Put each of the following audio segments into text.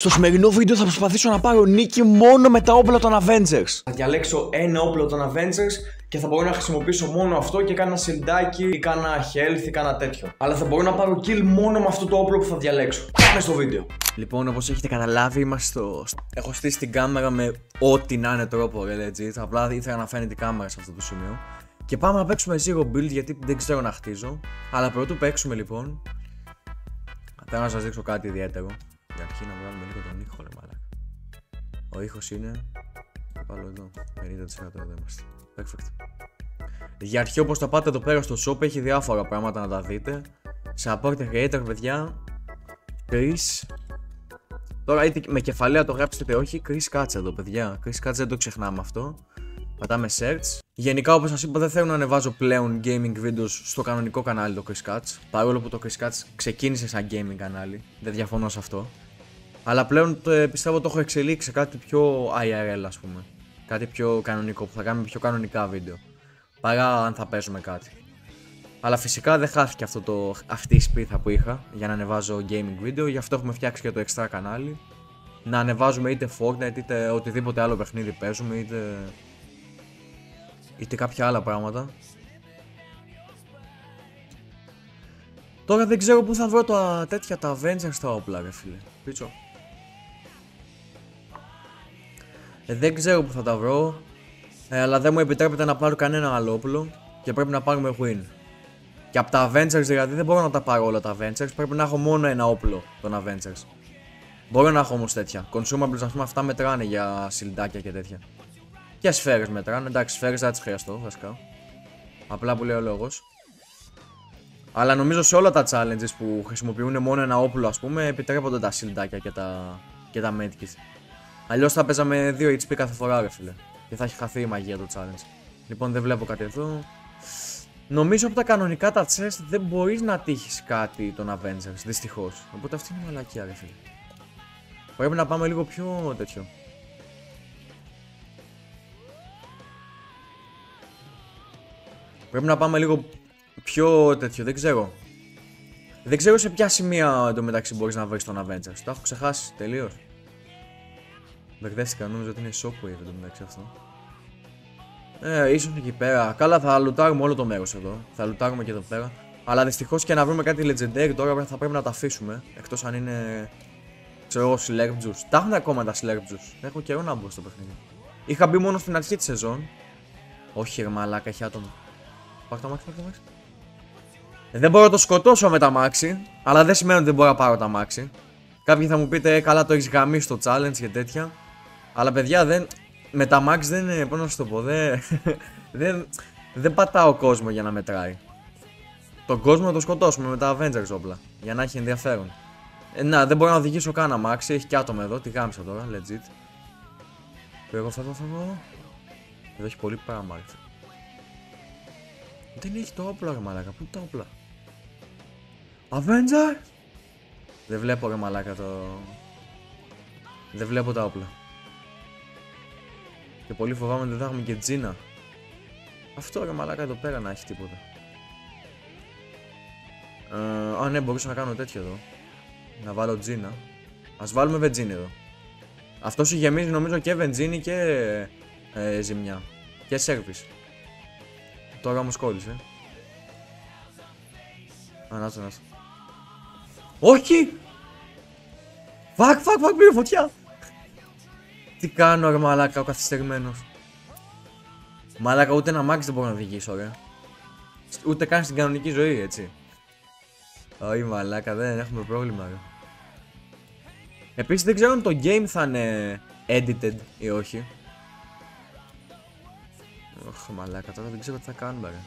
Στο σημερινό βίντεο θα προσπαθήσω να πάρω νίκη μόνο με τα όπλα των Avengers. Θα διαλέξω ένα όπλο των Avengers και θα μπορώ να χρησιμοποιήσω μόνο αυτό και κάνα σιλντάκι ή κάνα health ή κάνα τέτοιο. Αλλά θα μπορώ να πάρω kill μόνο με αυτό το όπλο που θα διαλέξω. Πάμε στο βίντεο. Λοιπόν, όπως έχετε καταλάβει, είμαστε έχω στήσει την κάμερα με ό,τι να είναι τρόπο, ρε legit. Απλά ήθελα να φαίνεται η κάμερα σε αυτό το σημείο. Και πάμε να παίξουμε zero build γιατί δεν ξέρω να χτίζω. Αλλά πρωτού παίξουμε λοιπόν, θέλω να σας δείξω κάτι ιδιαίτερο. Για αρχή να βγάλουμε λίγο τον ήχο, ρε μαλάκα. Ο ήχος είναι. Θα βάλω εδώ. 50% εδώ είμαστε. Perfect. Για αρχή, όπως τα πάτε εδώ πέρα στο shop, έχει διάφορα πράγματα να τα δείτε. Support creator, παιδιά. Chris. Τώρα είτε με κεφαλαία το γράψετε είτε όχι. Chris Katz εδώ, παιδιά. Chris Katz δεν το ξεχνάμε αυτό. Πατάμε search. Γενικά, όπως σας είπα, δεν θέλω να ανεβάζω πλέον gaming videos στο κανονικό κανάλι το Chris Katz. Παρόλο που το Chris Katz ξεκίνησε σαν gaming κανάλι. Δεν διαφωνώ σε αυτό. Αλλά πλέον πιστεύω το έχω εξελίξει σε κάτι πιο IRL, ας πούμε. Κάτι πιο κανονικό που θα κάνουμε πιο κανονικά βίντεο. Παρά αν θα παίζουμε κάτι. Αλλά φυσικά δεν χάθηκε αυτή η σπίθα που είχα για να ανεβάζω gaming video. Γι' αυτό έχουμε φτιάξει και το extra κανάλι. Να ανεβάζουμε είτε Fortnite είτε οτιδήποτε άλλο παιχνίδι παίζουμε, είτε κάποια άλλα πράγματα. Τώρα δεν ξέρω πού θα βρω τα Avengers τα όπλα, ρε φίλε. Πίτσο. Δεν ξέρω που θα τα βρω, αλλά δεν μου επιτρέπεται να πάρω κανένα άλλο όπλο και πρέπει να πάρουμε win. Και από τα Avengers δηλαδή δεν μπορώ να τα πάρω όλα τα Avengers, πρέπει να έχω μόνο ένα όπλο των Avengers. Μπορώ να έχω όμως τέτοια. Consumables, ας πούμε, αυτά μετράνε για σιλντάκια και τέτοια. Και σφαίρες μετράνε, εντάξει, σφαίρες δεν τις χρειαστώ βασικά. Απλά που λέει ο λόγος. Αλλά νομίζω σε όλα τα challenges που χρησιμοποιούν μόνο ένα όπλο, ας πούμε, επιτρέπονται τα σιλντάκια και τα medkits. Αλλιώς θα παίζαμε 2 HP κάθε φορά, ρε φίλε. Και θα έχει χαθεί η μαγεία το challenge. Λοιπόν, δεν βλέπω κάτι εδώ. Νομίζω από τα κανονικά τα chest δεν μπορείς να τύχεις κάτι των Avengers, δυστυχώς. Οπότε αυτή είναι μαλακία, ρε φίλε. Πρέπει να πάμε λίγο πιο τέτοιο. Πρέπει να πάμε λίγο πιο τέτοιο, δεν ξέρω. Δεν ξέρω σε ποια σημεία εντωμεταξύ μπορείς να βρεις τον Avengers. Το έχω ξεχάσει τελείως. Μπερδεύτηκα, νόμιζα ότι είναι Shockwave εντωμεταξύ αυτό. Ίσως εκεί πέρα. Καλά, θα λουτάρουμε όλο το μέρος εδώ. Θα λουτάρουμε και εδώ πέρα. Αλλά δυστυχώς και να βρούμε κάτι legendary τώρα θα πρέπει να τα αφήσουμε. Εκτός αν είναι. Ξέρω εγώ, Slurp Juice. Τα έχουν ακόμα τα Slurp Juice. Έχω καιρό να μπω στο παιχνίδι. Είχα μπει μόνο στην αρχή τη σεζόν. Όχι, ρε μαλάκα, έχει άτομο. Πάρ' το αμάξι, πάρ' το αμάξι. Δεν μπορώ να το σκοτώσω με τα αμάξι, αλλά δεν σημαίνει ότι δεν μπορώ να πάρω τα αμάξι. Κάποιοι θα μου πείτε, καλά, το έχεις γαμίσει στο challenge και τέτοια. Αλλά παιδιά, με τα αμάξι δεν είναι, πώς να σου το πω, δεν πατάω κόσμο για να μετράει. Τον κόσμο να το σκοτώσουμε με τα Avengers όπλα, για να έχει ενδιαφέρον. Να, δεν μπορώ να οδηγήσω καν αμάξι, έχει και άτομα εδώ, τη γάμισα τώρα, legit. Φεύγω. Εδώ έχει πολύ πράγμα. Δεν έχει το όπλο, ρε μαλάκα, πού τα όπλα. Avenger! Δεν βλέπω, ρε μαλάκα, δεν βλέπω τα όπλα. Και πολύ φοβάμαι ότι δεν θα έχουμε και Τζίνα. Αυτό, ρε μαλάκα, εδώ πέρα να έχει τίποτα. Α, ναι, μπορούσα να κάνω τέτοιο εδώ. Να βάλω Τζίνα. Ας βάλουμε βενζίνη εδώ. Αυτό σου γεμίζει νομίζω και βενζίνη και ζημιά. Και σέρβις. Τώρα όμως κόλλησε. Ανάτσο. Όχι! Φακ, πήρε φωτιά! Τι κάνω, ρε μαλάκα, ο καθυστερημένος. Μαλάκα, ούτε ένα μάξι δεν μπορώ να οδηγήσω, ρε. Ούτε καν στην κανονική ζωή, έτσι. Όχι, μαλάκα, δεν έχουμε πρόβλημα, ρε. Επίσης δεν ξέρω αν το game θα είναι edited ή όχι. Ωχ, μαλάκα, τώρα δεν ξέρω τι θα κάνουμε, ρε.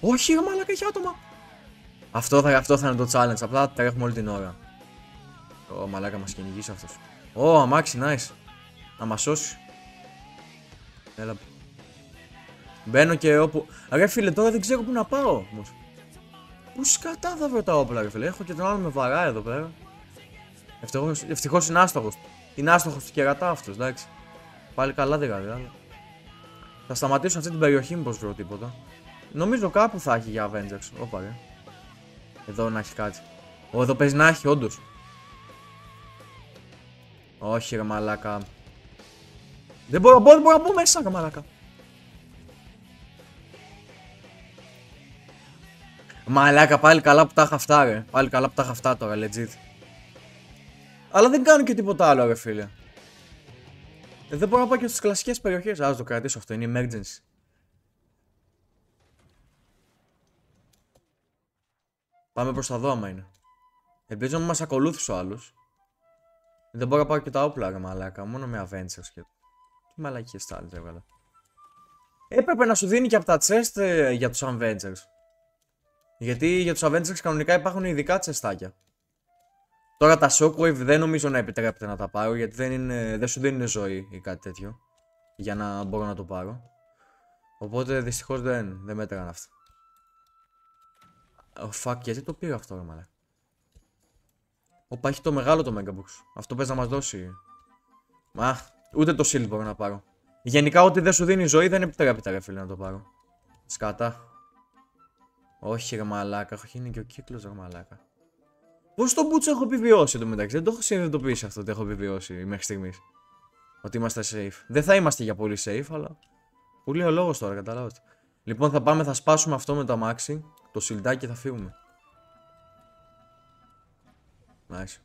Όχι, ρε μαλάκα, έχει άτομα. Αυτό θα είναι το challenge, απλά τρέχουμε όλη την ώρα. Ω, μαλάκα, μας κυνηγήσει αυτός. Ω, αμάξι, nice. Να μας σώσει. Έλα. Μπαίνω και όπου. Ρε φίλε, τώρα δεν ξέρω πού να πάω όμως. Πού σκατά θα βρω τα όπλα, ρε φίλε. Έχω και τον άλλο με βαρά εδώ πέρα. Ευτυχώς είναι άστοχος. Είναι άστοχος και κερατά αυτός, εντάξει. Πάλι καλά δηλαδή. Θα σταματήσω αυτή την περιοχή, μήπως βρω τίποτα. Νομίζω κάπου θα έχει για Avengers. Όπα, ρε. Εδώ να έχει κάτι. Εδώ παίζει να έχει, όντως. Όχι ρε μαλάκα. Δεν μπορώ να μπω μέσα ρε μαλάκα. Μαλάκα πάλι καλά που τα είχα αυτά ρε. Πάλι καλά που τα είχα αυτά τώρα legit. Αλλά δεν κάνω και τίποτα άλλο ρε φίλε. Δεν μπορώ να πάω και στις κλασικές περιοχές. Ας το κρατήσω αυτό, είναι emergency. Πάμε προς τα δω άμα είναι. Ελπίζω να μας ακολούθησε ο άλλος. Δεν μπορώ να πάω και τα όπλα ρε μαλάκα. Μόνο με Avengers και... Τι μαλακίες τα άλλες έβγαλα. Έπρεπε να σου δίνει και από τα chest για τους Avengers. Γιατί για τους Avengers κανονικά υπάρχουν ειδικά τσεστάκια. Τώρα τα Shockwave δεν νομίζω να επιτρέπεται να τα πάρω γιατί δεν σου δίνουν ζωή ή κάτι τέτοιο. Για να μπορώ να το πάρω. Οπότε δυστυχώς δεν μέτραγαν αυτά. Fuck, γιατί το πήρα αυτό ρε μαλάκα. Οπα, έχει το μεγάλο το Megabox. Αυτό πες να μας δώσει. Μα, ούτε το shield μπορώ να πάρω. Γενικά ό,τι δεν σου δίνει ζωή δεν επιτρέπεται ρε φίλε να το πάρω. Σκατά. Όχι ρε μαλάκα, όχι είναι και ο κύκλος ρε μαλάκα. Πώς τον Μπούτσο έχω επιβιώσει εντωμεταξύ, δεν το έχω συνειδητοποιήσει αυτό ότι έχω επιβιώσει μέχρι στιγμής. Ότι είμαστε safe. Δεν θα είμαστε για πολύ safe, αλλά... Πολύ ο λόγος τώρα, καταλάβατε. Λοιπόν θα πάμε, θα σπάσουμε αυτό με το αμάξι, το σιλντάκι και θα φύγουμε. Nice.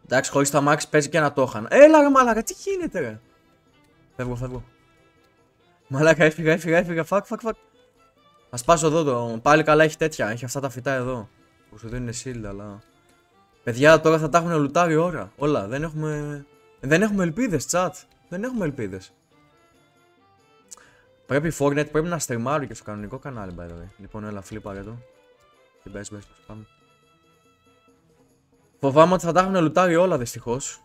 Εντάξει, χωρίς το αμάξι παίζει και ένα τόχαν. Έλα ρε μαλάκα, τι γίνεται ρε. Φεύγω. Μαλάκα, έφυγα, fuck. Θα σπάσω εδώ το. Πάλι καλά έχει τέτοια. Έχει αυτά τα φυτά εδώ. Που σου δίνουν shield, αλλά. Παιδιά τώρα θα τα έχουν λουτάρει ώρα. Όλα. Δεν έχουμε ελπίδες, chat. Δεν έχουμε ελπίδες. Πρέπει η Fortnite πρέπει να στριμάρει και στο κανονικό κανάλι, by the way. Λοιπόν, έλα, φλίπαρε εδώ. Και μπες, πάμε. Φοβάμαι ότι θα τα έχουν λουτάρει όλα δυστυχώς.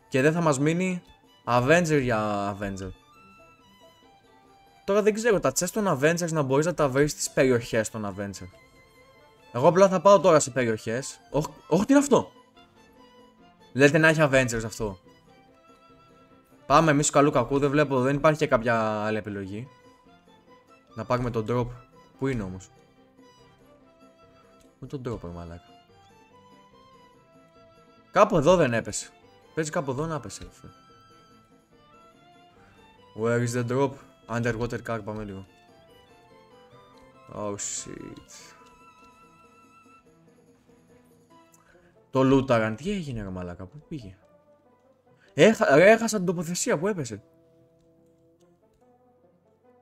Και δεν θα μας μείνει Avenger για Avenger. Τώρα δεν ξέρω, τα chests των Avengers να μπορείς να τα βρεις στις περιοχές των Avengers. Εγώ απλά θα πάω τώρα σε περιοχές. Όχι, τι είναι αυτό. Λέτε να έχει Avengers αυτό. Πάμε εμείς καλού κακού, δεν βλέπω, δεν υπάρχει και κάποια άλλη επιλογή. Να πάρουμε τον drop. Πού είναι όμως. Πού τον drop ρε μαλάκα. Κάπου εδώ δεν έπεσε. Παίζει κάπου εδώ να έπεσε. Where is the drop? Underwater car, πάμε λίγο. Oh shit. Το λούταραν, τι έγινε ρε μαλάκα, πού πήγε. Έχασα την τοποθεσία που έπεσε.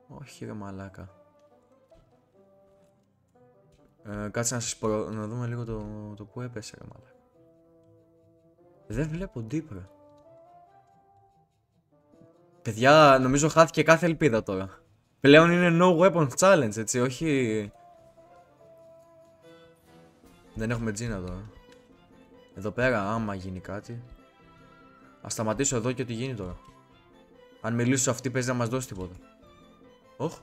Όχι ρε μαλάκα. Κάτσε να δούμε λίγο το που έπεσε ρε μαλάκα. Δεν βλέπω deep. Παιδιά, νομίζω χάθηκε κάθε ελπίδα τώρα. Πλέον είναι no weapon challenge, έτσι, όχι... Δεν έχουμε τζίνα τώρα. Εδώ πέρα, άμα γίνει κάτι... Ας σταματήσω εδώ και τι γίνει τώρα. Αν μιλήσω σε αυτή παίζει να μας δώσει τίποτα. Όχ.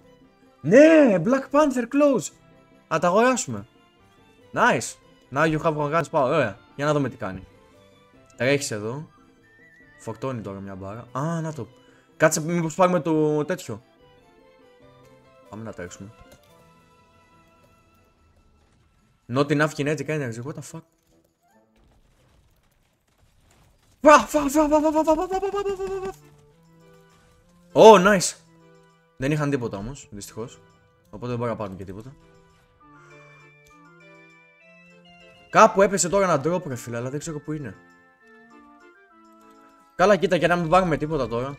Ναι, Black Panther close. Α, τα αγοράσουμε. Nice. Now you have one gun power. Ωραία, για να δούμε τι κάνει. Τρέχεις εδώ. Φορτώνει τώρα μια μπάρα. Α, να το. Κάτσε μήπως πάρουμε το τέτοιο. Πάμε να τρέξουμε. Not enough kinetic energy, what the fuck. Oh, nice. Δεν είχαν τίποτα όμως, δυστυχώς. Οπότε δεν μπορώ να πάρουν και τίποτα. Κάπου έπεσε τώρα ένα drop ρε φίλε, αλλά δεν ξέρω που είναι. Καλά κοίτα και να μην πάρουμε τίποτα τώρα.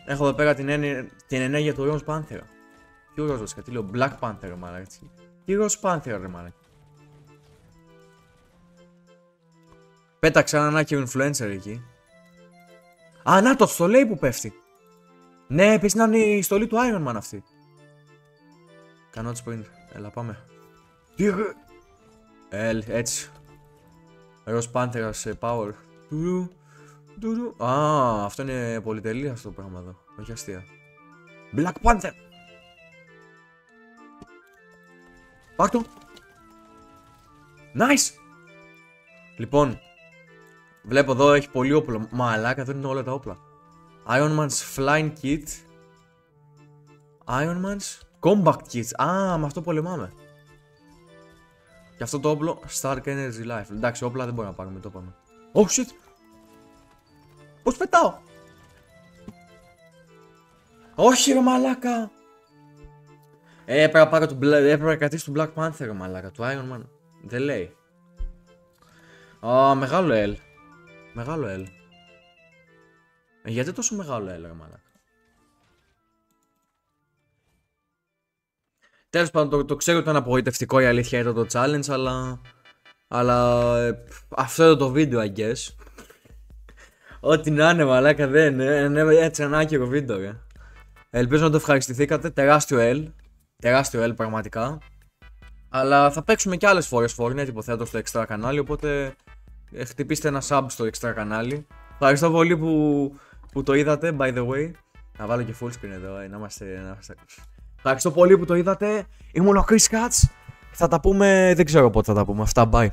Έχω εδώ πέρα την ενέργεια του Rose Panther. Ποιο Rose βασικά, τι λέω, Black Panther ρε μάνα, έτσι. Τι Rose Panther ρε μάνα. Πέταξα έναν άκυρο influencer εκεί. Α, να το στολέει που πέφτει. Ναι, επίσης να είναι η στολή του Iron Man αυτή. Cannot sprint. Έλα πάμε. Έτσι. Rose Panther σε power. Α, αυτό είναι πολυτελεία αυτό το πράγμα εδώ. Όχι αστεία. Black Panther. Πάρ' το. Nice. Λοιπόν. Βλέπω εδώ έχει πολύ όπλο. Μαλάκα, δεν είναι όλα τα όπλα. Iron Man's Flying Kit. Iron Man's Combat Kits. Α, με αυτό πολεμάμε. Και αυτό το όπλο Stark Energy Life. Εντάξει, όπλα δεν μπορούμε να πάρουμε, το είπαμε. Oh shit. Πώς πετάω? Όχι ρε μαλάκα. Έπρεπε να κρατήσει τον Black Panther ρε μαλάκα. Του Iron Man. Δεν λέει. Μεγάλο L. Μεγάλο L. Γιατί τόσο μεγάλο L ρε μαλάκα? Τέλος πάντων, το ξέρω ότι ήταν απογοητευτικό, η αλήθεια ήταν το challenge, αλλά αυτό ήταν το βίντεο, I guess. Ό,τι να είναι μαλάκα, δεν είναι έτσι ένα άκυρο βίντεο, ρε. Ελπίζω να το ευχαριστηθήκατε, τεράστιο L πραγματικά. Αλλά θα παίξουμε και άλλες φορές Fortnite, υποθέτω, στο extra κανάλι, οπότε χτυπήστε ένα sub στο extra κανάλι. Ευχαριστώ πολύ που το είδατε, by the way. Να βάλω και full screen εδώ, να είμαστε... Ευχαριστώ πολύ που το είδατε. Ήμουν ο Chris Katz. Θα τα πούμε, δεν ξέρω πότε θα τα πούμε. Αυτά, bye.